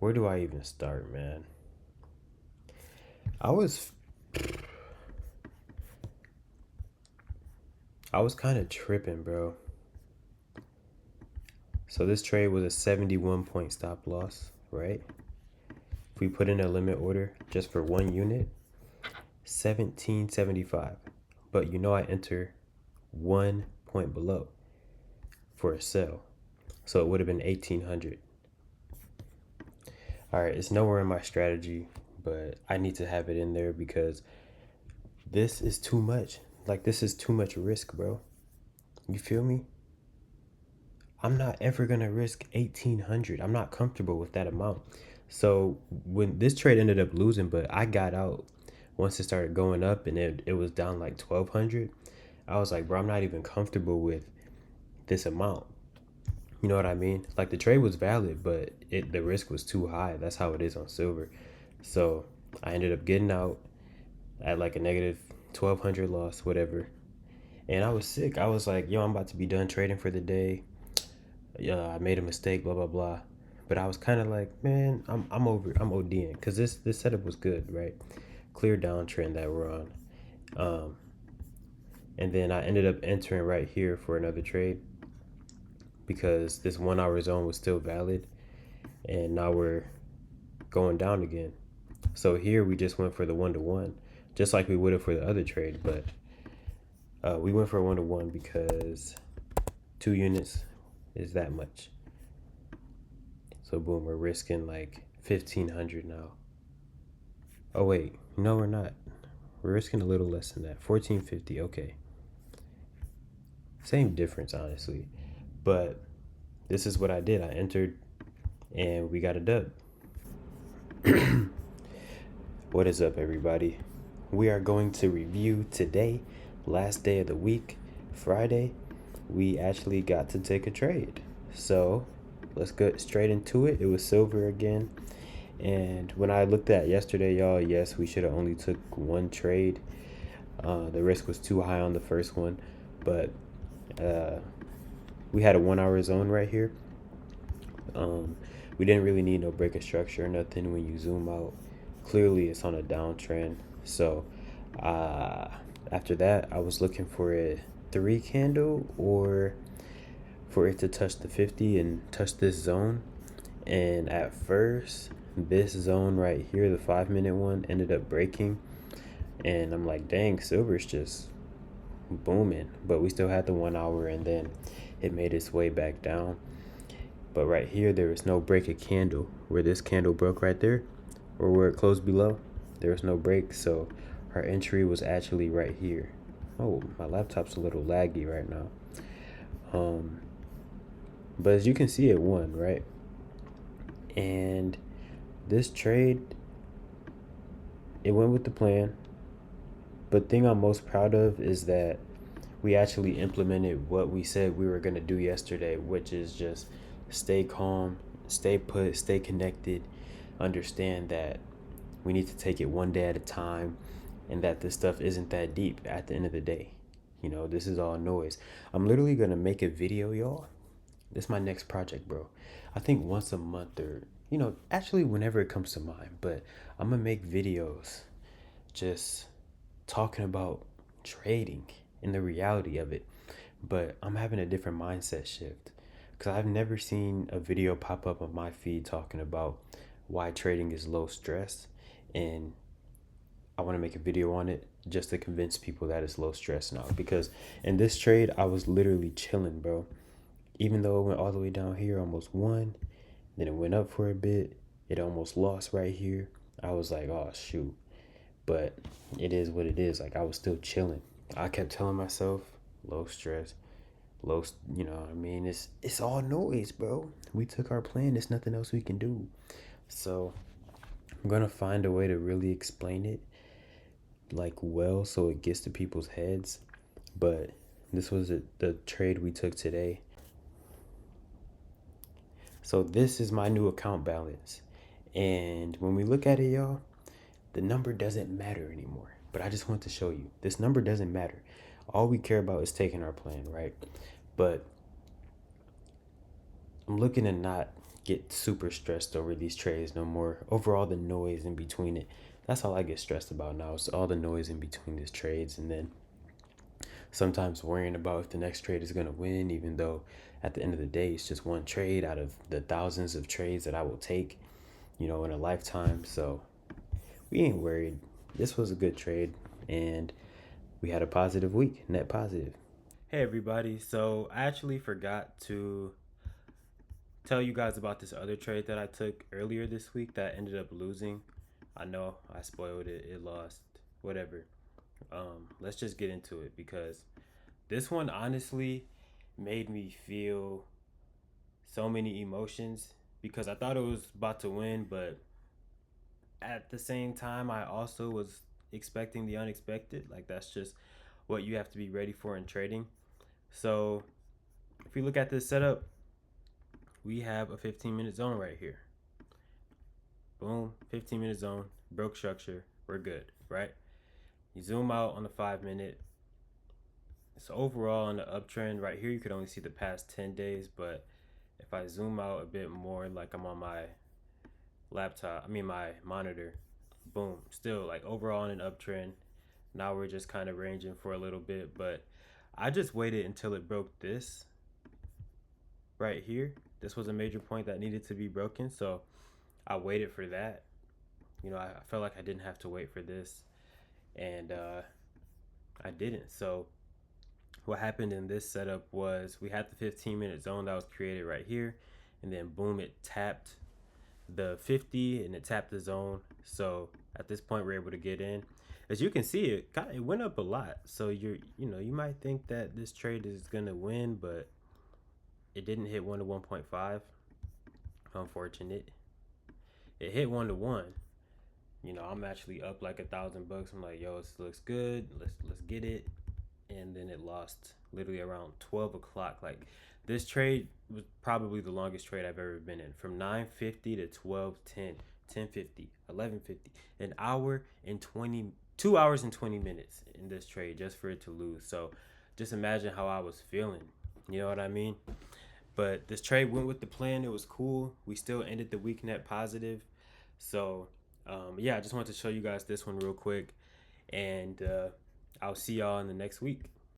Where do I even start, man? I was I was kind of tripping, bro. So this trade was a 71 point stop loss, right? If we put in a limit order just for one unit, 1775. But I enter 1 point below for a sell. So it would have been 1800. All right, it's nowhere in my strategy, but I need to have it in there because this is too much. Like, this is too much risk, bro. You feel me? I'm not ever going to risk 1800. I'm not comfortable with that amount. So when this trade ended up losing, but I got out once it started going up and it was down like 1200. I was like, bro, I'm not even comfortable with this amount. You know what I mean? Like, the trade was valid, but the risk was too high. That's how it is on silver. So I ended up getting out at like a negative 1200 loss, whatever. And I was sick. I was like, yo, I'm about to be done trading for the day. Yeah, I made a mistake, blah blah blah. But I was kind of like, man, I'm over. I'm ODing because this setup was good, right? Clear downtrend that we're on. Um, and then I ended up entering right here for another trade because this 1 hour zone was still valid, and now we're going down again. So here we just went for the 1-to-1, just like we would have for the other trade, but we went for a 1-to-1 because 2 units is that much. So boom, we're risking like 1500 now. Oh wait, no, we're not. We're risking a little less than that. 1450. Okay, same difference honestly, but this is what I did. I entered, and we got a dub. What is up, everybody? We are going to review today, last day of the week, Friday. We actually got to take a trade. So let's get straight into it. It was silver again. And when I looked at yesterday, y'all, yes, we should have only took one trade. The risk was too high on the first one, but we had a 1 hour zone right here. We didn't really need no break of structure or nothing. When you zoom out, clearly it's on a downtrend. So uh, after that, I was looking for a 3 candle or for it to touch the 50 and touch this zone. And at first, this zone right here, the 5 minute one, ended up breaking. And I'm like, dang, silver's just booming. But we still had the 1 hour, and then it made its way back down. But right here, there was no break of candle. Where this candle broke right there, or where it closed below, there was no break. So our entry was actually right here. Oh, my laptop's a little laggy right now. But as you can see, it won, right? And this trade, it went with the plan. But the thing I'm most proud of is that we actually implemented what we said we were going to do yesterday, which is just stay calm, stay put, stay connected, understand that we need to take it one day at a time, and that this stuff isn't that deep at the end of the day. This is all noise. I'm literally going to make a video, y'all. This is my next project, bro. I think once a month, or, actually whenever it comes to mind, but I'm going to make videos just talking about trading and the reality of it. But I'm having a different mindset shift because I've never seen a video pop up on my feed talking about why trading is low stress, and I want to make a video on it just to convince people that it's low stress now. Because in this trade, I was literally chilling, bro. Even though it went all the way down here, almost won, then it went up for a bit, it almost lost right here. I was like, oh shoot. But it is what it is. Like, I was still chilling. I kept telling myself, low stress, low, what I mean? It's all noise, bro. We took our plan. There's nothing else we can do. So I'm gonna find a way to really explain it, like, well, so it gets to people's heads. But this was the trade we took today. So this is my new account balance. And when we look at it, y'all, the number doesn't matter anymore. But I just want to show you, this number doesn't matter. All we care about is taking our plan, right? But I'm looking to not get super stressed over these trades no more. Overall, the noise in between it. That's all I get stressed about now. It's all the noise in between these trades, and then sometimes worrying about if the next trade is gonna win, even though at the end of the day it's just one trade out of the thousands of trades that I will take, in a lifetime. So we ain't worried. This was a good trade, and we had a positive week, net positive. Hey everybody, so I actually forgot to tell you guys about this other trade that I took earlier this week that ended up losing. I know I spoiled it, it lost, whatever. Let's just get into it because this one honestly made me feel so many emotions because I thought it was about to win, but at the same time, I also was expecting the unexpected. Like, that's just what you have to be ready for in trading. So, if you look at this setup, we have a 15-minute zone right here. Boom, 15-minute zone, broke structure, we're good, right? You zoom out on the 5 minute. So overall on the uptrend right here, you could only see the past 10 days, but if I zoom out a bit more, like I'm on my my monitor, boom, still like overall in an uptrend. Now we're just kind of ranging for a little bit, but I just waited until it broke this right here. This was a major point that needed to be broken, so I waited for that. I felt like I didn't have to wait for this, and I didn't. So what happened in this setup was we had the 15-minute zone that was created right here, and then boom, it tapped the 50 and it tapped the zone. So at this point, we're able to get in. As you can see, it went up a lot. So you might think that this trade is gonna win, but it didn't hit 1 to 1.5. Unfortunate. It hit 1 to 1. I'm actually up like $1,000. I'm like, yo, this looks good. Let's get it. And then it lost literally around 12 o'clock. Like, this trade was probably the longest trade I've ever been in, from 9:50 to 12:10, 10:50, 11:50, an hour and 2 hours and 20 minutes in this trade just for it to lose. So just imagine how I was feeling. You know what I mean? But this trade went with the plan. It was cool. We still ended the week net positive. So yeah, I just wanted to show you guys this one real quick, and I'll see y'all in the next week.